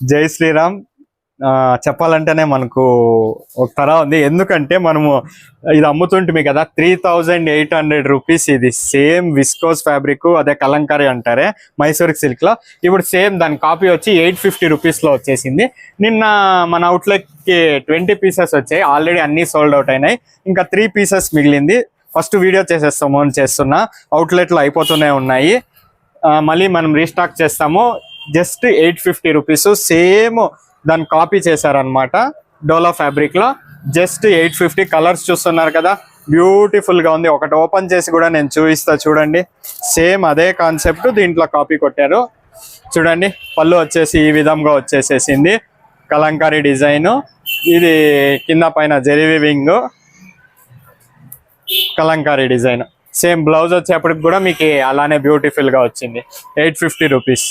జై శ్రీరామ్. చెప్పాలంటేనే మనకు ఒక తర ఉంది, ఎందుకంటే మనము ఇది అమ్ముతుంటే కదా 3800 రూపీస్. ఇది సేమ్ విస్కోస్ ఫ్యాబ్రిక్, అదే కలంకారీ అంటారే మైసూర్ సిల్క్ లో. ఇప్పుడు సేమ్ దాని కాపీ వచ్చి 850 రూపీస్ లో వచ్చేసింది. నిన్న మన అవుట్లెట్ కి 20 పీసెస్ వచ్చాయి, ఆల్రెడీ అన్ని సోల్డ్ అవుట్ అయినాయి. ఇంకా 3 పీసెస్ మిగిలింది. ఫస్ట్ వీడియో చేసేస్తాము అని చేస్తున్నా, అవుట్లెట్ లో అయిపోతూనే ఉన్నాయి. మళ్ళీ మనం రీస్టాక్ చేస్తాము. జస్ట్ 850 రూపీస్, సేమ్ దాన్ని కాపీ చేశారనమాట డోలా ఫ్యాబ్రిక్ లో. జస్ట్ 850. కలర్స్ చూస్తున్నారు కదా, బ్యూటిఫుల్ గా ఉంది. ఒకటి ఓపెన్ చేసి కూడా నేను చూపిస్తా చూడండి. సేమ్ అదే కాన్సెప్ట్ దీంట్లో కాపీ కొట్టారు. చూడండి, పళ్ళు వచ్చేసి ఈ విధంగా వచ్చేసేసింది, కలంకారీ డిజైన్. ఇది కింద పైన zari weaving Kalamkari design. Same blouse వచ్చేప్పటికి కూడా మీకు అలానే బ్యూటిఫుల్ గా వచ్చింది. 850 రూపీస్.